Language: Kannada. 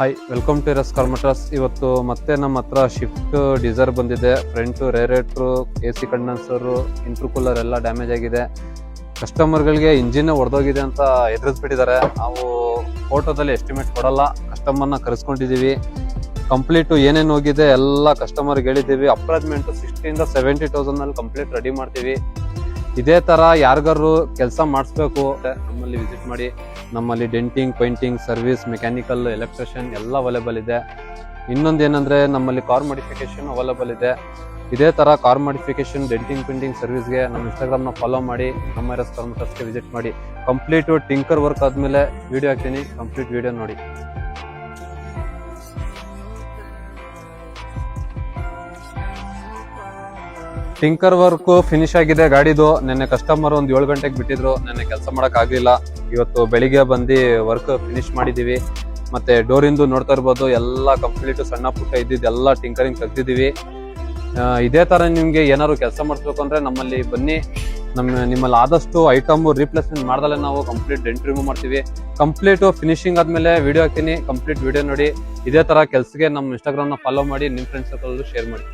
Hi, welcome to Russ car matters. ಇವತ್ತು ಮತ್ತೆ ನಮ್ಮ ಹತ್ರ ಶಿಫ್ಟ್ ಡಿಸೈರ್ ಬಂದಿದೆ. Front radiator, AC condenser, intercooler ಎಲ್ಲ ಡ್ಯಾಮೇಜ್ ಆಗಿದೆ. ಕಸ್ಟಮರ್ಗಳಿಗೆ ಇಂಜಿನ್ ಹೊಡೆದೋಗಿದೆ ಅಂತ ಎದುರಿಸ್ಬಿಟ್ಟಿದ್ದಾರೆ. ನಾವು ಫೋಟೋದಲ್ಲಿ ಎಸ್ಟಿಮೇಟ್ ಕೊಡಲ್ಲ, ಕಸ್ಟಮರ್ನ ಕರೆಸ್ಕೊಂಡಿದ್ದೀವಿ. ಕಂಪ್ಲೀಟು ಏನೇನು ಹೋಗಿದೆ ಎಲ್ಲ ಕಸ್ಟಮರ್ಗೆ ಹೇಳಿದ್ದೀವಿ. ಅಪ್ರಾಚ್ಮೆಂಟು 60,000 to 70,000 ಕಂಪ್ಲೀಟ್ ರೆಡಿ ಮಾಡ್ತೀವಿ. ಇದೇ ತರ ಯಾರಿಗಾರು ಕೆಲಸ ಮಾಡಿಸ್ಬೇಕು ನಮ್ಮಲ್ಲಿ ವಿಸಿಟ್ ಮಾಡಿ. ನಮ್ಮಲ್ಲಿ denting, painting, service, mechanical, electrician ಎಲ್ಲ ಅವೈಲೇಬಲ್ ಇದೆ. ಇನ್ನೊಂದೇನಂದ್ರೆ ನಮ್ಮಲ್ಲಿ ಕಾರ್ ಮಾಡಿಫಿಕೇಶನ್ ಅವೈಲೇಬಲ್ ಇದೆ. ಇದೇ ತರ ಕಾರ್ ಮಾಡಿಫಿಕೇಶನ್, ಡೆಂಟಿಂಗ್, ಪೇಂಟಿಂಗ್ ಸರ್ವಿಸ್ಗೆ ನಮ್ಮ ಇನ್ಸ್ಟಾಗ್ರಾಮ್ನ ಫಾಲೋ ಮಾಡಿ, ನಮ್ಮ ರಸ್ ಕಾರ್ಮಟರ್ಸ್ಗೆ ವಿಸಿಟ್ ಮಾಡಿ. ಕಂಪ್ಲೀಟ್ ಟಿಂಕರ್ ವರ್ಕ್ ಆದ್ಮೇಲೆ ವಿಡಿಯೋ ಹಾಕ್ತೀನಿ, ಕಂಪ್ಲೀಟ್ ವಿಡಿಯೋ ನೋಡಿ. ಟಿಂಕರ್ ವರ್ಕ್ ಫಿನಿಶ್ ಆಗಿದೆ ಗಾಡಿದು. ನೆನ್ನೆ ಕಸ್ಟಮರ್ ಒಂದು 7 ಗಂಟೆಗೆ ಬಿಟ್ಟಿದ್ರು. ನೆನ್ನೆ ಕೆಲಸ ಮಾಡಕ್ ಆಗ್ಲಿಲ್ಲ. ಇವತ್ತು ಬೆಳಿಗ್ಗೆ ಬಂದು ವರ್ಕ್ ಫಿನಿಶ್ ಮಾಡಿದೀವಿ. ಮತ್ತೆ ಡೋರಿಂದು ನೋಡ್ತಾ ಇರ್ಬೋದು, ಎಲ್ಲ ಕಂಪ್ಲೀಟ್ ಸಣ್ಣ ಪುಟ್ಟ ಇದ್ದಿದ್ದೆಲ್ಲ ಟಿಂಕರಿಂಗ್ ತೆಗ್ದಿದೀವಿ. ಇದೇ ತರ ನಿಮ್ಗೆ ಏನಾದ್ರು ಕೆಲಸ ಮಾಡಿಸ್ಬೇಕು ಅಂದ್ರೆ ನಮ್ಮಲ್ಲಿ ಬನ್ನಿ. ನಿಮ್ಮಲ್ಲಿ ಆದಷ್ಟು ಐಟಮ್ ರೀಪ್ಲೇಸ್ಮೆಂಟ್ ಮಾಡ್ದಲ್ಲೇ ನಾವು ಕಂಪ್ಲೀಟ್ ಡೆಂಟ್ ರಿಮೂವ್ ಮಾಡ್ತೀವಿ. ಕಂಪ್ಲೀಟ್ ಫಿನಿಶಿಂಗ್ ಆದ್ಮೇಲೆ ವಿಡಿಯೋ ಹಾಕ್ತೀನಿ, ಕಂಪ್ಲೀಟ್ ವಿಡಿಯೋ ನೋಡಿ. ಇದೇ ತರ ಕೆಲ್ಸಕ್ಕೆ ನಮ್ಮ ಇನ್ಸ್ಟಾಗ್ರಾಮ್ ನ ಫಾಲೋ ಮಾಡಿ, ನಿಮ್ ಫ್ರೆಂಡ್ಸ್ ಶೇರ್ ಮಾಡಿ.